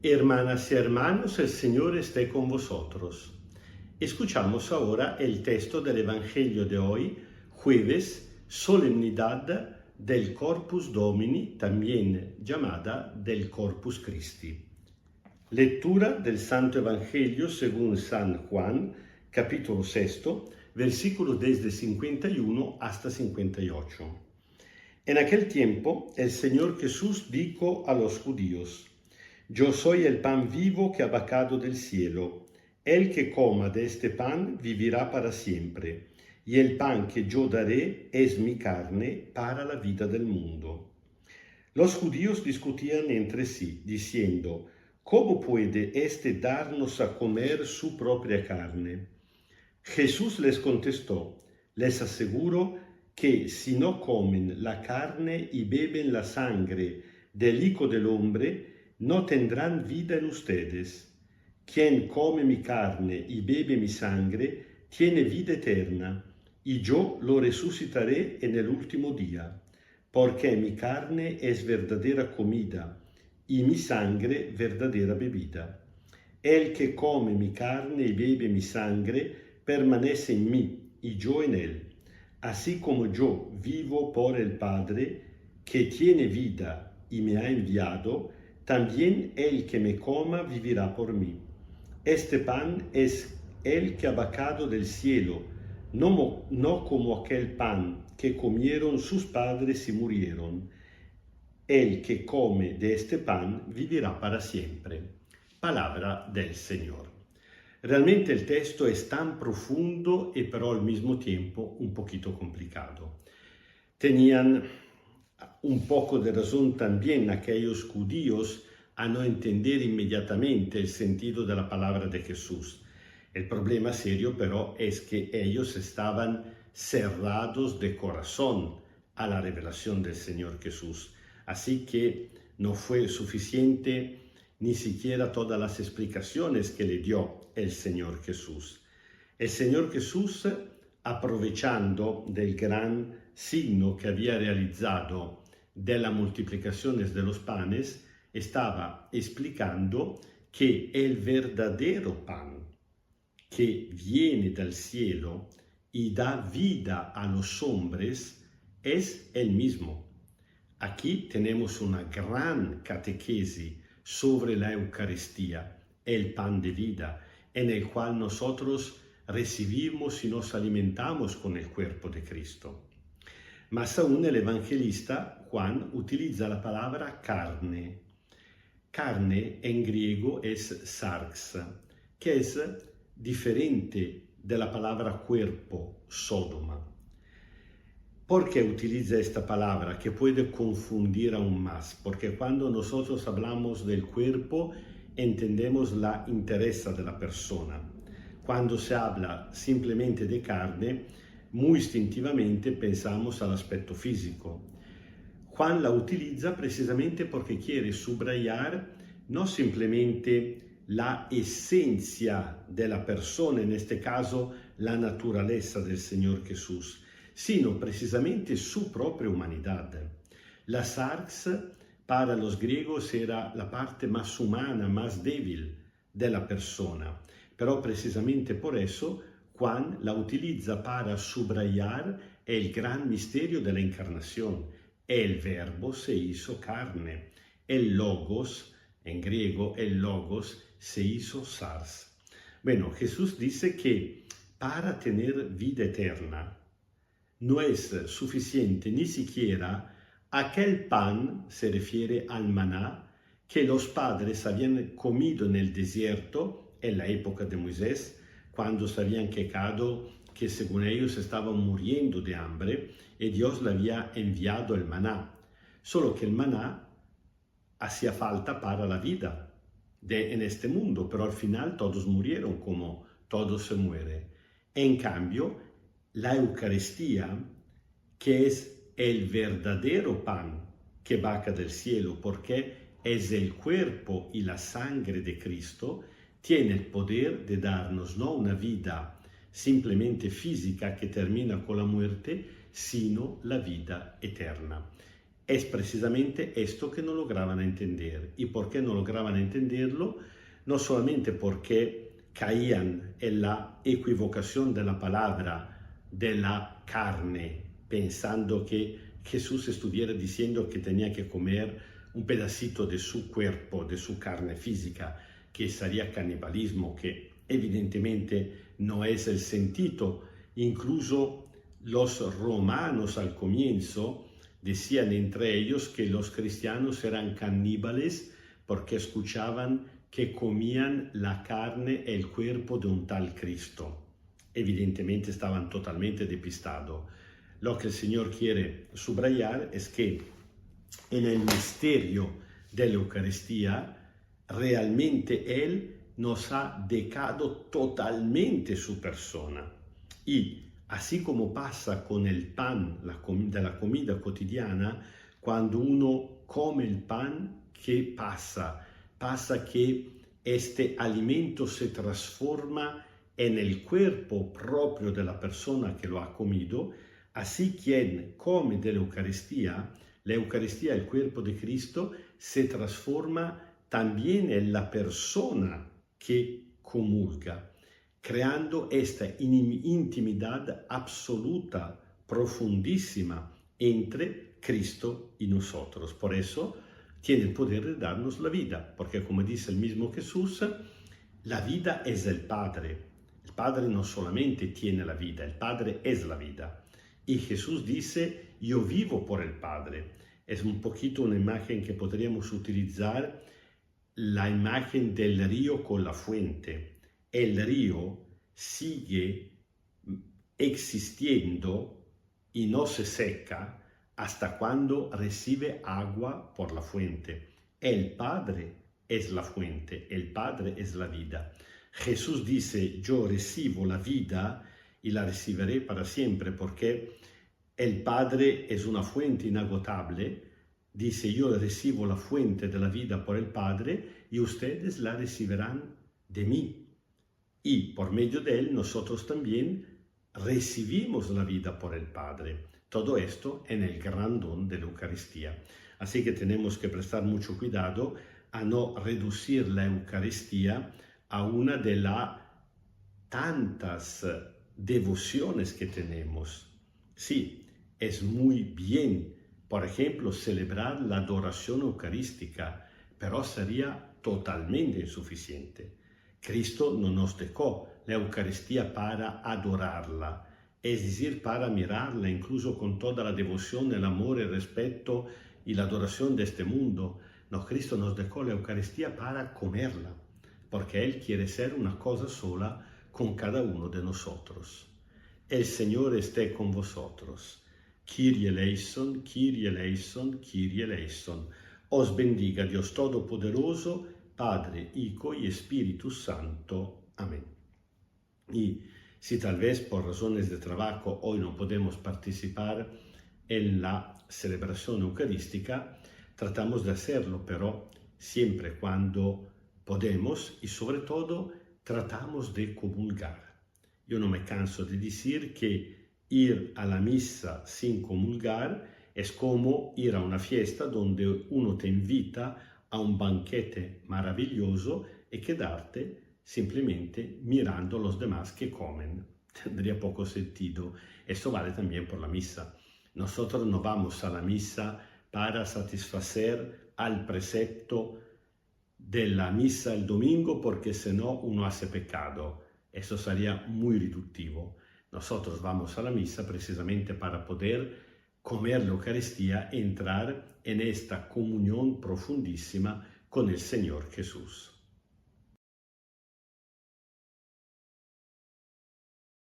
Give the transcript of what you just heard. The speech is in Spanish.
Hermanas y hermanos, el Señor esté con vosotros. Escuchamos ahora el texto del Evangelio de hoy, jueves, solemnidad del Corpus Domini, también llamada del Corpus Christi. Lectura del Santo Evangelio según San Juan, capítulo 6, versículos desde 51 hasta 58. En aquel tiempo, el Señor Jesús dijo a los judíos: Yo soy el pan vivo que ha bajado del cielo. El que coma de este pan vivirá para siempre. Y el pan que yo daré es mi carne para la vida del mundo. Los judíos discutían entre sí, diciendo: ¿Cómo puede éste darnos a comer su propia carne? Jesús les contestó: Les aseguro que si no comen la carne y beben la sangre del Hijo del Hombre, no tendrán vida en ustedes. Quien come mi carne y bebe mi sangre, tiene vida eterna, y yo lo resucitaré en el último día, porque mi carne es verdadera comida, y mi sangre verdadera bebida. El que come mi carne y bebe mi sangre, permanece en mí, y yo en él. Así como yo vivo por el Padre, que tiene vida y me ha enviado, también el que me coma vivirá por mí. Este pan es el que ha bajado del cielo, no como aquel pan que comieron sus padres y murieron. El que come de este pan vivirá para siempre. Palabra del Señor. Realmente el texto es tan profundo y pero al mismo tiempo un poquito complicado. Tenían un poco de razón también aquellos judíos a no entender inmediatamente el sentido de la palabra de Jesús. El problema serio pero es que ellos estaban cerrados de corazón a la revelación del Señor Jesús. Así que no fue suficiente ni siquiera todas las explicaciones que le dio el Señor Jesús. El Señor Jesús, aprovechando del gran signo que había realizado de la multiplicación de los panes, estaba explicando que el verdadero pan que viene del cielo y da vida a los hombres es el mismo. Aquí tenemos una gran catequesis sobre la Eucaristía, el pan de vida, en el cual nosotros recibimos y nos alimentamos con el cuerpo de Cristo. Más aún el evangelista Juan utiliza la palabra carne. Carne en griego es sarx, que es diferente de la palabra cuerpo, sodoma. ¿Por qué utiliza esta palabra que puede confundir aún más? Porque cuando nosotros hablamos del cuerpo, entendemos la interesa de la persona. Cuando se habla simplemente de carne, muy instintivamente pensamos al aspecto físico. Juan la utiliza precisamente porque quiere subrayar no simplemente la esencia de la persona, en este caso la naturaleza del Señor Jesús, sino precisamente su propia humanidad. La sarx para los griegos era la parte más humana, más débil de la persona, pero precisamente por eso Juan la utiliza para subrayar el gran misterio de la encarnación. El verbo se hizo carne, el logos, en griego el logos, se hizo sars. Bueno, Jesús dice que para tener vida eterna no es suficiente ni siquiera aquel pan, se refiere al maná, que los padres habían comido en el desierto en la época de Moisés, cuando se habían quejado que según ellos estaban muriendo de hambre y Dios le había enviado el maná. Solo que el maná hacía falta para la vida en este mundo, pero al final todos murieron como todo se muere. En cambio, la Eucaristía, que es el verdadero pan que baja del cielo, porque es el cuerpo y la sangre de Cristo, tiene el poder de darnos no una vida simplemente física que termina con la muerte, sino la vida eterna. es precisamente esto que no lograban entender. ¿Y por qué no lograban entenderlo? No solamente porque caían en la equivocación de la palabra de la carne, pensando que Jesús estuviera diciendo que tenía que comer un pedacito de su cuerpo, de su carne física, que sería canibalismo, que evidentemente no es el sentido. Incluso los romanos al comienzo decían entre ellos que los cristianos eran caníbales porque escuchaban que comían la carne e el cuerpo de un tal Cristo. Evidentemente estaban totalmente despistados. Lo que el Señor quiere subrayar es que en el misterio de la Eucaristía realmente Él nos ha dejado totalmente su persona. Y así como pasa con el pan de la comida cotidiana, cuando uno come el pan, ¿qué pasa? Pasa que este alimento se transforma en el cuerpo propio de la persona que lo ha comido. Así quien come de la Eucaristía, el cuerpo de Cristo, se transforma también en la persona que comulga, creando esta intimidad absoluta, profundísima entre Cristo y nosotros. Por eso tiene el poder de darnos la vida, porque como dice el mismo Jesús, la vida es el Padre. El Padre no solamente tiene la vida, el Padre es la vida. Y Jesús dice, yo vivo por el Padre. Es un poquito una imagen que podríamos utilizar, la imagen del río con la fuente. El río sigue existiendo y no se seca hasta cuando recibe agua por la fuente. El Padre es la fuente, el Padre es la vida. Jesús dice, yo recibo la vida y la recibiré para siempre, porque el Padre es una fuente inagotable. Dice, yo recibo la fuente de la vida por el Padre y ustedes la recibirán de mí. Y por medio de él nosotros también recibimos la vida por el Padre. Todo esto en el gran don de la Eucaristía. Así que tenemos que prestar mucho cuidado a no reducir la Eucaristía a una de las tantas devociones que tenemos. Sí, es muy bien, por ejemplo, celebrar la adoración eucarística, pero sería totalmente insuficiente. Cristo no nos dejó la Eucaristía para adorarla, es decir, para mirarla incluso con toda la devoción, el amor, el respeto y la adoración de este mundo. No, Cristo nos dejó la Eucaristía para comerla, porque Él quiere ser una cosa sola con cada uno de nosotros. El Señor esté con vosotros. Kyrie eleison, Kyrie eleison, Kyrie eleison. Os bendiga Dios Todopoderoso, Padre, Hijo y Espíritu Santo. Amén. Y si tal vez por razones de trabajo hoy no podemos participar en la celebración eucarística, tratamos de hacerlo, pero siempre cuando podemos y sobre todo tratamos de comulgar. Yo no me canso de decir que ir a la misa sin comulgar es como ir a una fiesta donde uno te invita a un banquete maravilloso y quedarte simplemente mirando a los demás que comen. Tendría poco sentido. Esto vale también por la misa. Nosotros no vamos a la misa para satisfacer al precepto de la misa el domingo, porque si no uno hace pecado. Eso sería muy reductivo. Nosotros vamos a la misa precisamente para poder comer la Eucaristía, entrar en esta comunión profundísima con el Señor Jesús.